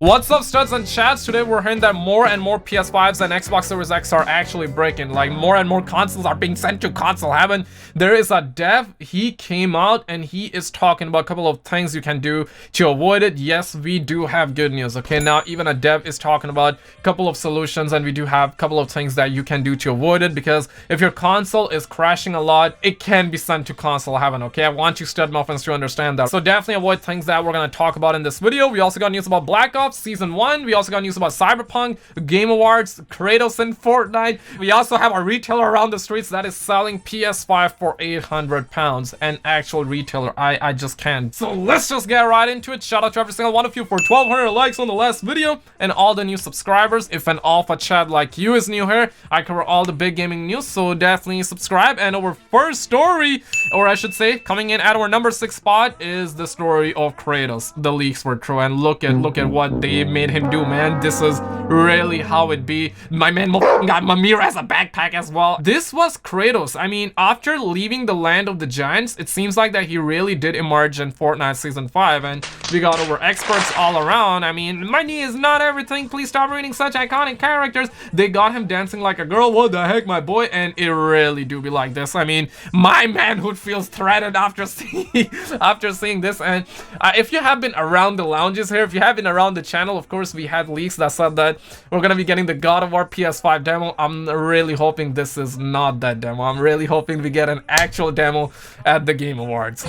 What's up, studs and chats? Today we're hearing that more and more PS5s and Xbox Series X are actually breaking. Like, more and more consoles are being sent to console heaven. There is a dev, he came out and he is talking about a couple of things you can do to avoid it. Yes, we do have good news, okay? Now, even a dev is talking about a couple of solutions, and we do have a couple of things that you can do to avoid it, because if your console is crashing a lot, it can be sent to console heaven, okay? I want you stud muffins to understand that. So definitely avoid things that we're going to talk about in this video. We also got news about Black Ops Season 1. We also got news about Cyberpunk, Game Awards, Kratos in Fortnite. We also have a retailer around the streets that is selling PS5 for 800 pounds. An actual retailer. I just can't. So let's just get right into it. Shout out to every single one of you for 1200 likes on the last video, and all the new subscribers. If an alpha chat like you is new here, I cover all the big gaming news, so definitely subscribe. And our first story, or I should say, coming in at our number 6 spot, is the story of Kratos. The leaks were true, and look at what they made him do, man. This is really how it be. My man got Mimir as a backpack as well. This was Kratos. I mean, after leaving the land of the giants, it seems like that he really did emerge in Fortnite Season 5, and we got our experts all around. I mean, money is not everything. Please stop reading such iconic characters. They got him dancing like a girl. What the heck, my boy? And it really do be like this. I mean, my manhood feels threatened after seeing this. And if you have been around the lounges here, if you have been around the channel, of course, we had leaks that said that we're gonna be getting the God of War PS5 demo. I'm really hoping this is not that demo. I'm really hoping we get an actual demo at the Game Awards.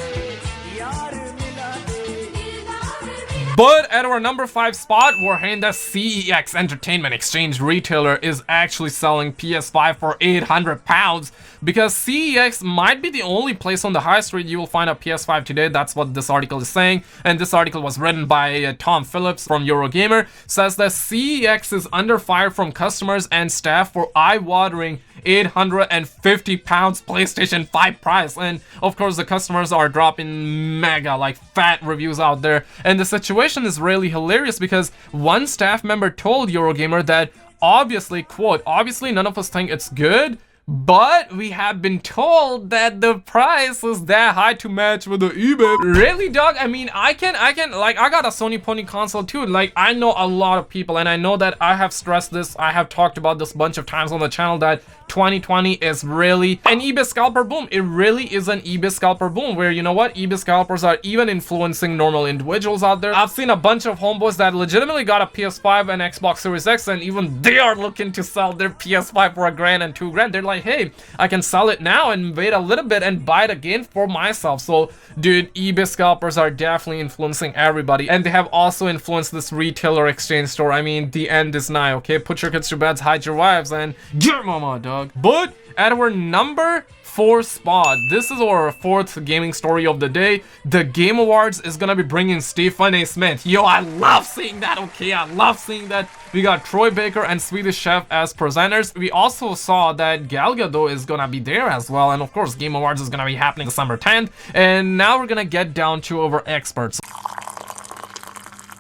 But at our number 5 spot, we're hearing that CEX Entertainment Exchange retailer is actually selling PS5 for 800 pounds, because CEX might be the only place on the high street you will find a PS5 today. That's what this article is saying, and this article was written by Tom Phillips from Eurogamer. Says that CEX is under fire from customers and staff for eye-watering 850 pounds PlayStation 5 price. And of course, the customers are dropping mega, like, fat reviews out there, and the situation is really hilarious, because one staff member told Eurogamer that obviously, quote, obviously none of us think it's good, but we have been told that the price is that high to match with the eBay. Really, dog? I mean, I can, like, I got a Sony Pony console too. Like, I know a lot of people, and I know that I have stressed this. I have talked about this a bunch of times on the channel, that 2020 is really an eBay scalper boom. It really is an eBay scalper boom, where, you know what, eBay scalpers are even influencing normal individuals out there. I've seen a bunch of homeboys that legitimately got a PS5 and Xbox Series X, and even they are looking to sell their PS5 for $1,000 and $2,000. They're like, hey, I can sell it now and wait a little bit and buy it again for myself. So, dude, eBay scalpers are definitely influencing everybody, and they have also influenced this retailer exchange store. I mean, the end is nigh, okay? Put your kids to bed, hide your wives, and get mama, dog. But at our number 4 spot, this is our 4th gaming story of the day. The Game Awards is gonna be bringing Stephen A. Smith. Yo, I love seeing that, okay? I love seeing that. We got Troy Baker and Swedish Chef as presenters. We also saw that Gal Gadot is gonna be there as well, and of course, Game Awards is gonna be happening December 10th. And now we're gonna get down to our experts.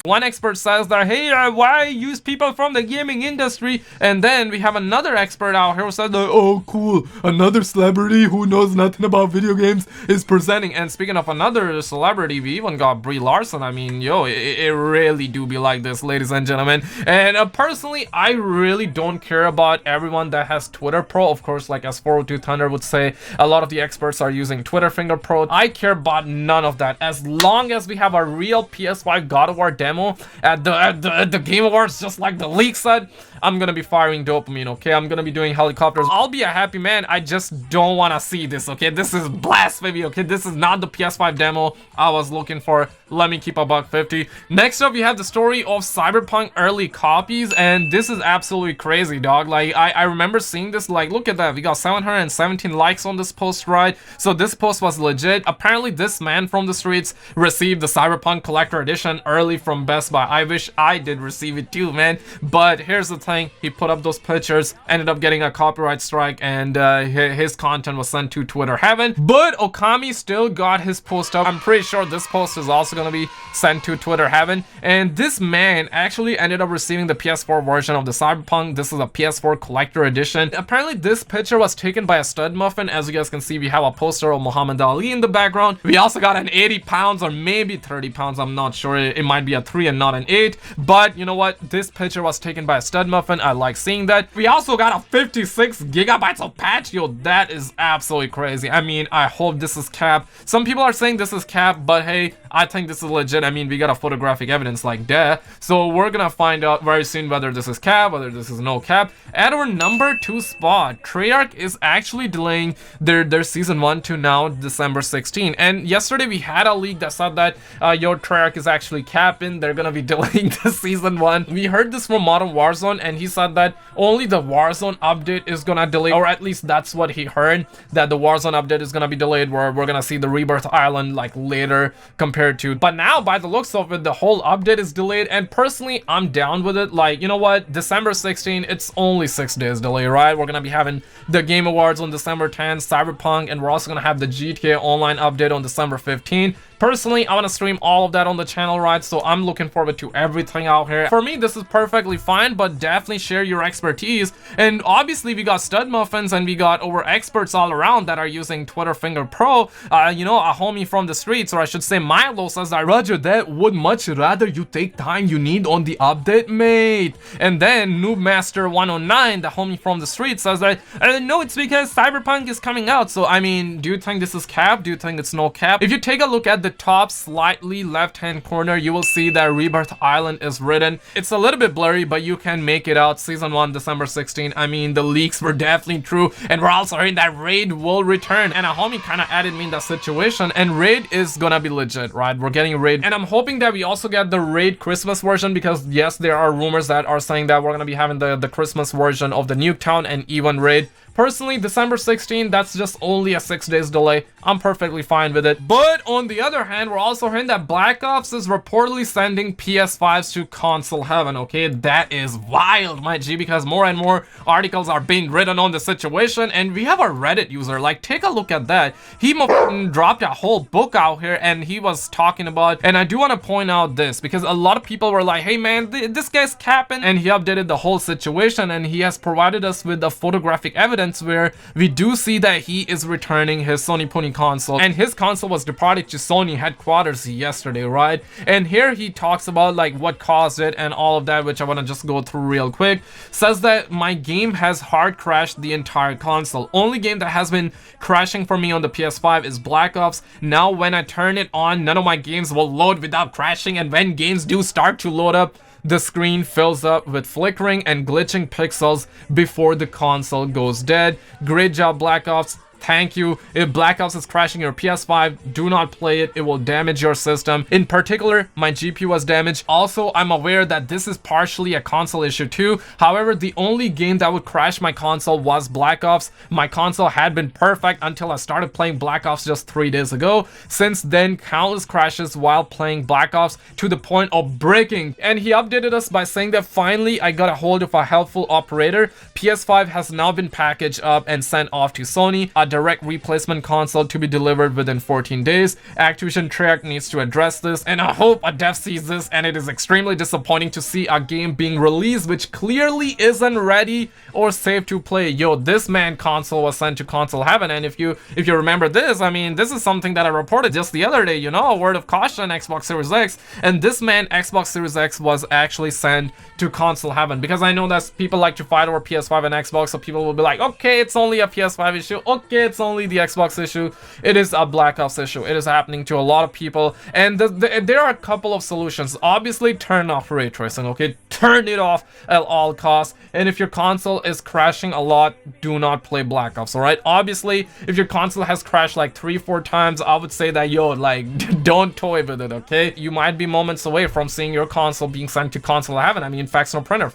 One expert says that, hey, why use people from the gaming industry? And then we have another expert out here who says that, oh, cool, another celebrity who knows nothing about video games is presenting. And speaking of another celebrity, we even got Brie Larson. I mean, yo, it really do be like this, ladies and gentlemen. And personally, I really don't care about everyone that has Twitter Pro. Of course, like as 402 Thunder would say, a lot of the experts are using Twitter Finger Pro. I care about none of that. As long as we have a real PS5 God of War demo at the Game Awards, just like the leak said, I'm gonna be firing dopamine, okay? I'm gonna be doing helicopters. I'll be a happy man. I just don't want to see this, okay? This is blasphemy, okay? This is not the PS5 demo I was looking for. Let me keep a $150. Next up, we have the story of Cyberpunk early copies, and this is absolutely crazy, dog. Like, I remember seeing this. Like, look at that. We got 717 likes on this post, right? So this post was legit. Apparently, this man from the streets received the Cyberpunk Collector Edition early from Best Buy. I wish I did receive it too, man. But here's the thing. He put up those pictures, ended up getting a copyright strike, and his content was sent to Twitter heaven. But Okami still got his post up. I'm pretty sure this post is also gonna be sent to Twitter heaven. And this man actually ended up receiving the PS4 version of the Cyberpunk. This is a PS4 collector edition. Apparently this picture was taken by a stud muffin. As you guys can see, we have a poster of Muhammad Ali in the background. We also got an 80 pounds or maybe 30 pounds, I'm not sure. It might be a 3 and not an 8, but you know what, this picture was taken by a stud muffin. I like seeing that. We also got a 56 gigabytes of patch. Yo, that is absolutely crazy. I mean, I hope this is cap. Some people are saying this is cap, but hey, I think this is legit. I mean, we got a photographic evidence like that, so we're gonna find out very soon whether this is cap, whether this is no cap. At our number 2 spot, Treyarch is actually delaying their season 1 to now December 16. And yesterday we had a leak that said that your Treyarch is actually capping. They're gonna be delaying the season 1. We heard this from Modern Warzone, and he said that only the Warzone update is gonna delay, or at least that's what he heard, that the Warzone update is gonna be delayed, where we're gonna see the Rebirth Island like later compared to. But now by the looks of it, the whole update is delayed, and personally I'm down with it. Like, you know what, December 16, it's only 6 days delay, right? We're gonna be having the Game Awards on December 10, Cyberpunk, and we're also gonna have the GTA Online update on December 15. Personally, I want to stream all of that on the channel, right? So I'm looking forward to everything out here. For me, this is perfectly fine, but definitely share your expertise. And obviously, we got stud muffins and we got over experts all around that are using Twitter Finger Pro. You know, a homie from the streets, or I should say Milo, says that, Roger, that would much rather you take time you need on the update, mate. And then Noobmaster 109, the homie from the streets, says that, no, it's because Cyberpunk is coming out. So, I mean, do you think this is cap? Do you think it's no cap? If you take a look at the top slightly left hand corner, you will see that Rebirth Island is written. It's a little bit blurry, but you can make it out. Season 1 December 16. I mean, the leaks were definitely true, and we're also hearing that Raid will return, and a homie kind of added me in that situation, and Raid is gonna be legit, right? We're getting Raid, and I'm hoping that we also get the Raid Christmas version, because yes, there are rumors that are saying that we're gonna be having the Christmas version of the Nuketown and even Raid. Personally, December 16, that's just only a 6 days delay. I'm perfectly fine with it. But on the other hand, we're also hearing that Black Ops is reportedly sending PS5s to console heaven, okay? That is wild, my G, because more and more articles are being written on the situation, and we have a Reddit user, like, take a look at that. He dropped a whole book out here, and he was talking about, and I do want to point out this, because a lot of people were like, hey man, this guy's capping, and he updated the whole situation, and he has provided us with the photographic evidence where we do see that he is returning his Sony Pony console, and his console was departed to Sony headquarters yesterday, right? And here he talks about like what caused it and all of that, which I want to just go through real quick. Says that my game has hard crashed the entire console. Only game that has been crashing for me on the PS5 is Black Ops. Now when I turn it on, none of my games will load without crashing, and when games do start to load up, the screen fills up with flickering and glitching pixels before the console goes dead. Great job, Black Ops. Thank you. If Black Ops is crashing your PS5, do not play it. It will damage your system. In particular, my GPU was damaged. Also, I'm aware that this is partially a console issue too. However, the only game that would crash my console was Black Ops. My console had been perfect until I started playing Black Ops just 3 days ago. Since then, countless crashes while playing Black Ops to the point of breaking. And he updated us by saying that finally I got a hold of a helpful operator. PS5 has now been packaged up and sent off to Sony. A direct replacement console to be delivered within 14 days. Activision Treyarch needs to address this, and I hope a dev sees this, and it is extremely disappointing to see a game being released which clearly isn't ready or safe to play. Yo, this man console was sent to console heaven, and if you remember this, I mean, this is something that I reported just the other day, you know, a word of caution, Xbox Series X, and this man, Xbox Series X, was actually sent to console heaven, because I know that people like to fight over PS5 and Xbox, so people will be like, okay, it's only a PS5 issue, okay, it's only the Xbox issue. It is a Black Ops issue. It is happening to a lot of people, and there are a couple of solutions. Obviously, turn off ray tracing, okay? Turn it off at all costs, and if your console is crashing a lot, do not play Black Ops, alright? Obviously, if your console has crashed like 3-4 times, I would say that, yo, like, don't toy with it, okay? You might be moments away from seeing your console being sent to console heaven. I mean, facts no printer.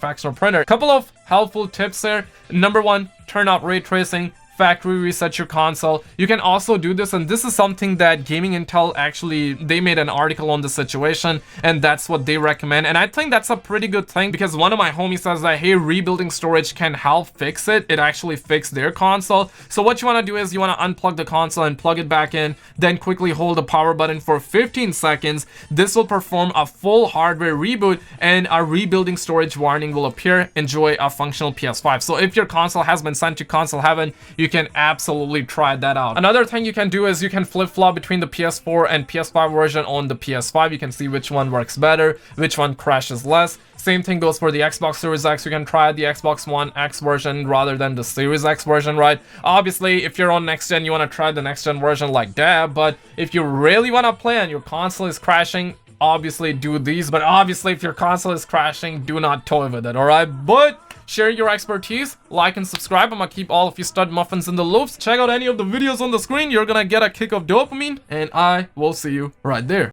Couple of helpful tips there. Number 1, turn off ray tracing. factory reset your console. You can also do this, and this is something that Gaming Intel actually, they made an article on the situation, and that's what they recommend. And I think that's a pretty good thing, because one of my homies says that, hey, rebuilding storage can help fix it. It actually fixed their console. So what you want to do is you want to unplug the console and plug it back in, then quickly hold the power button for 15 seconds. This will perform a full hardware reboot, and a rebuilding storage warning will appear. Enjoy a functional PS5. So if your console has been sent to console heaven, you can absolutely try that out. Another thing you can do is you can flip-flop between the PS4 and PS5 version on the PS5. You can see which one works better, which one crashes less. Same thing goes for the Xbox Series X. You can try the Xbox One X version rather than the Series X version, right? Obviously, if you're on next gen, you want to try the next gen version like that, but if you really want to play and your console is crashing, obviously do these. But obviously, if your console is crashing, do not toy with it, alright? But share your expertise, like and subscribe. I'm gonna keep all of you stud muffins in the loops. Check out any of the videos on the screen. You're gonna get a kick of dopamine, and I will see you right there.